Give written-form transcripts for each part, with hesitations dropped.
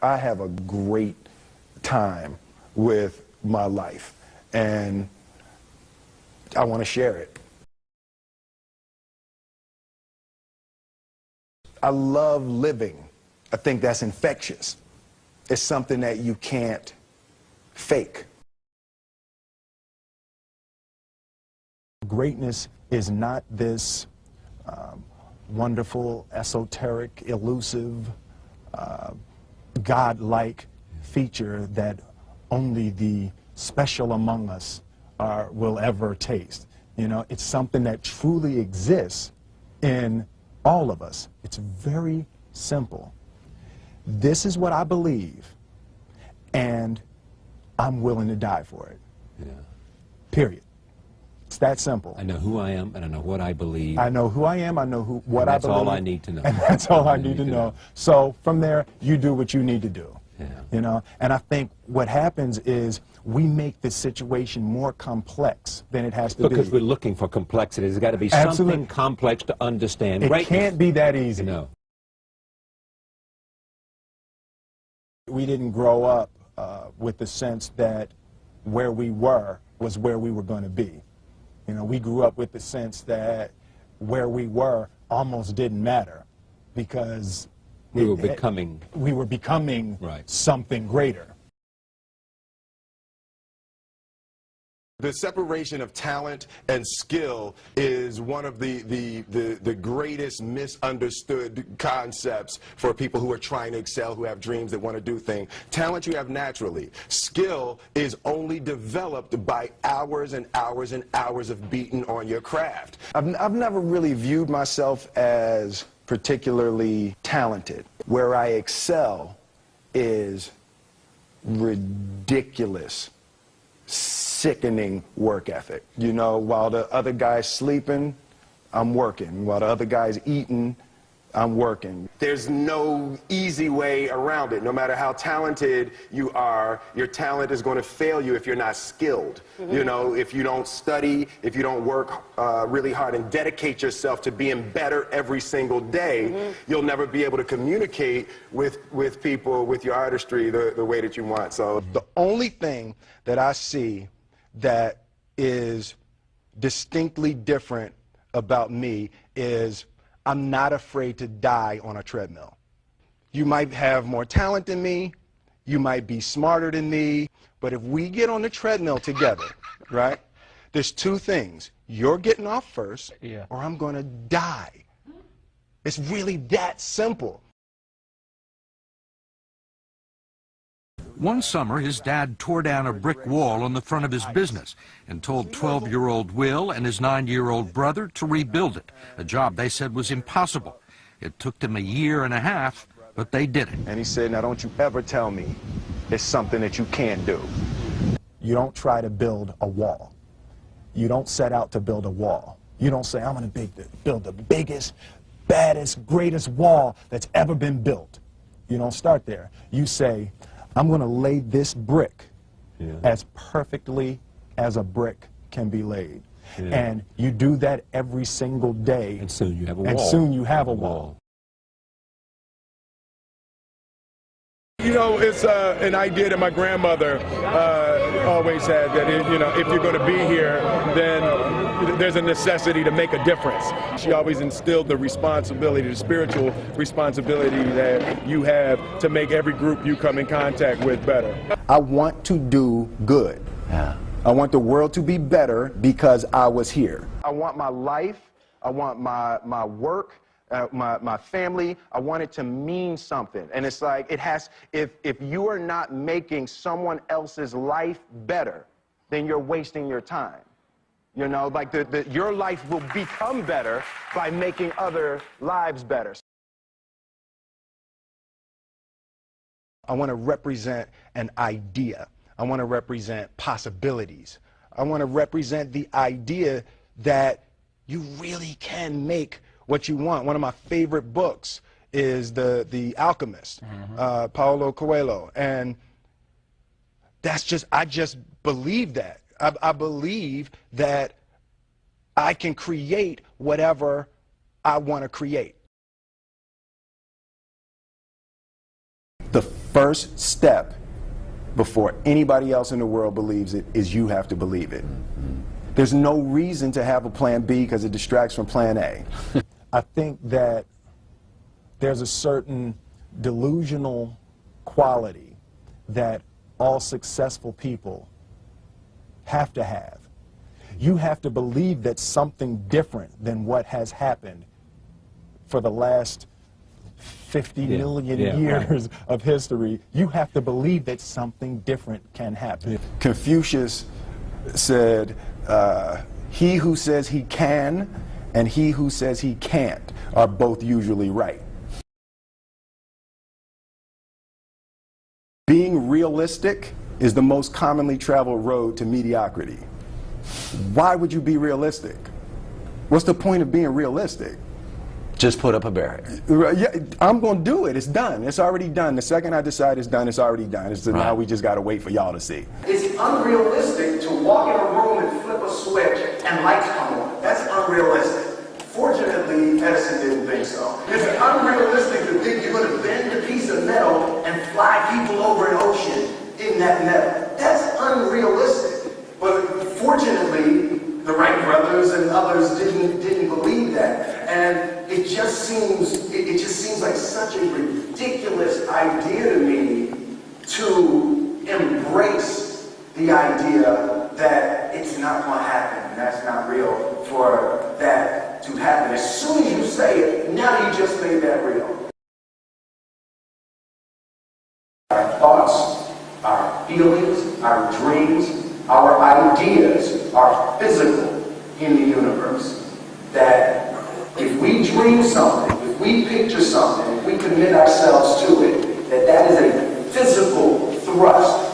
I have a great time with my life, and I want to share it. I love living. I think that's infectious. It's something that you can't fake. Greatness is not this wonderful, esoteric, elusive, God-like feature that only the special among us will ever taste. You know, it's something that truly exists in all of us. It's very simple. This is what I believe, and I'm willing to die for it. Yeah. Period. It's that simple. I know who I am, and I know what I believe. I know who I am, I know what I believe. That's all I need to know. And that's all I need to know. So from there, you do what you need to do. Yeah. You know, and I think what happens is we make the situation more complex than it has to be. Because we're looking for complexity. There's got to be something complex to understand. It can't be that easy. No. We didn't grow up with the sense that where we were was where we were going to be. You know, we grew up with the sense that where we were almost didn't matter because we were becoming right. Something greater. The separation of talent and skill is one of the greatest misunderstood concepts for people who are trying to excel, who have dreams, that want to do things. Talent you have naturally. Skill is only developed by hours and hours and hours of beating on your craft. I've never really viewed myself as particularly talented. Where I excel is ridiculous, sickening work ethic. You know, while the other guy's sleeping, I'm working. While the other guy's eating, I'm working. There's no easy way around it. No matter how talented you are, your talent is going to fail you if you're not skilled. You know, if you don't study, if you don't work really hard and dedicate yourself to being better every single day, you'll never be able to communicate with people, with your artistry, the way that you want. So the only thing that I see that is distinctly different about me is I'm not afraid to die on a treadmill. You might have more talent than me, you might be smarter than me, but if we get on the treadmill together, right, there's two things. You're getting off first, or I'm going to die. It's really that simple. One summer, his dad tore down a brick wall on the front of his business and told 12-year-old Will and his 9-year-old brother to rebuild it, a job they said was impossible. It took them a year and a half, but they did it. And he said, now don't you ever tell me it's something that you can't do. You don't try to build a wall. You don't set out to build a wall. You don't say, I'm going to build the biggest, baddest, greatest wall that's ever been built. You don't start there. You say, I'm going to lay this brick as perfectly as a brick can be laid. And you do that every single day. And soon you have a wall. And soon you have a wall. you know, it's an idea that my grandmother always had, that you know, if you're going to be here, then there's a necessity to make a difference. She always instilled the responsibility, the spiritual responsibility that you have to make every group you come in contact with better. I want to do good. Yeah. I want the world to be better because I was here. I want my life, I want my work, my family, I want it to mean something. And it's like, it has, if you are not making someone else's life better, then you're wasting your time. You know, like your life will become better by making other lives better. I want to represent an idea. I want to represent possibilities. I want to represent the idea that you really can make what you want. One of my favorite books is The Alchemist, Paulo Coelho. And that's just, I just believe that. I believe that I can create whatever I want to create. The first step before anybody else in the world believes it is you have to believe it. There's no reason to have a plan B because it distracts from plan A. I think that there's a certain delusional quality that all successful people have to have. You have to believe that something different than what has happened for the last 50 million years of history. You have to believe that something different can happen. Confucius said, he who says he can and he who says he can't are both usually right. Being realistic is the most commonly traveled road to mediocrity. Why would you be realistic? What's the point of being realistic? Just put up a barrier. Yeah, I'm going to do it. It's done. It's already done. The second I decide it's done, it's already done. It's right. Now we just got to wait for y'all to see. It's unrealistic to walk in a room and flip a switch and lights come on. That's unrealistic. Fortunately, Edison didn't think so. It's unrealistic to think you're going to bend a piece of metal and fly people over an ocean in that metal. That's unrealistic. But fortunately, the Wright brothers and others didn't believe that. And it just seems like such a ridiculous idea to me to embrace the idea that it's not going to happen and that's not real for that to happen. As soon as you say it, now you just made that real. Our thoughts, our feelings, our dreams, our ideas are physical in the universe. That if we dream something, if we picture something, if we commit ourselves to it, that is a physical thrust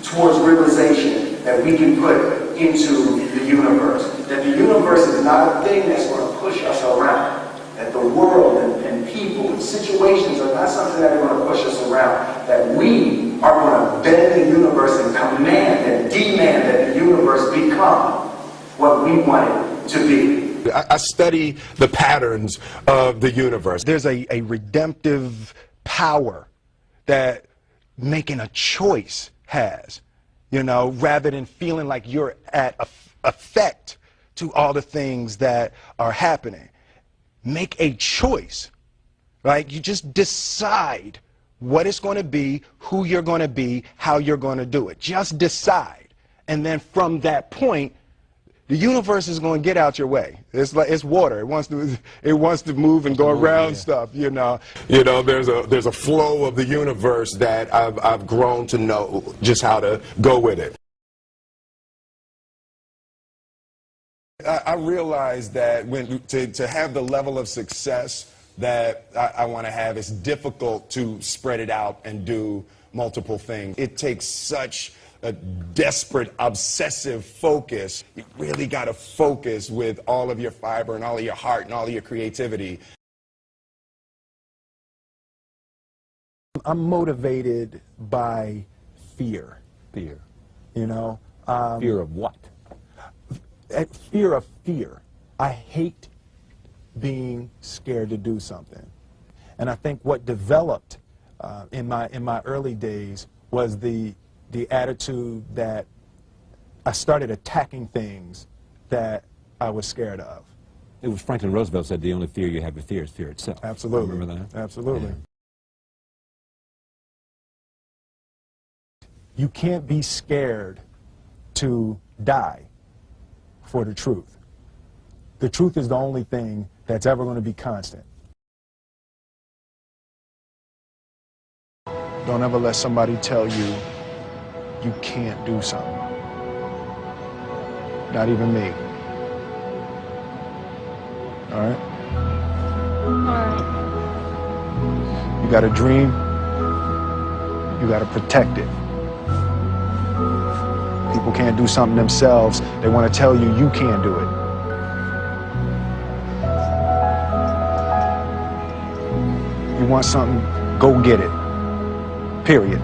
towards realization that we can put into the universe. That the universe is not a thing that's going to push us around. That the world and people and situations are not something that are going to push us around. That we are going to bend the universe and command and demand that the universe become what we want it to be. I study the patterns of the universe. There's a redemptive power that making a choice has, you know, rather than feeling like you're at effect to all the things that are happening. Make a choice, right? You just decide what it's going to be, who you're going to be, how you're going to do it. Just decide. And then from that point, the universe is going to get out your way. It's like it's water. It wants to move and go around stuff, you know. You know, there's a flow of the universe that I've grown to know just how to go with it. I realize that to have the level of success that I want to have, it's difficult to spread it out and do multiple things. It takes such a desperate, obsessive focus. You really got to focus with all of your fiber and all of your heart and all of your creativity. I'm motivated by fear. Fear. You know? Fear of what? Fear of fear. I hate being scared to do something. And I think what developed in my early days was the attitude that I started attacking things that I was scared of. It was Franklin Roosevelt said the only fear you have to fear is fear itself. Absolutely. Remember that? Absolutely. Yeah. You can't be scared to die for the truth. The truth is the only thing that's ever going to be constant. Don't ever let somebody tell you you can't do something. Not even me. All right? You got a dream, you got to protect it. People can't do something themselves. They want to tell you you can't do it. You want something, go get it. Period.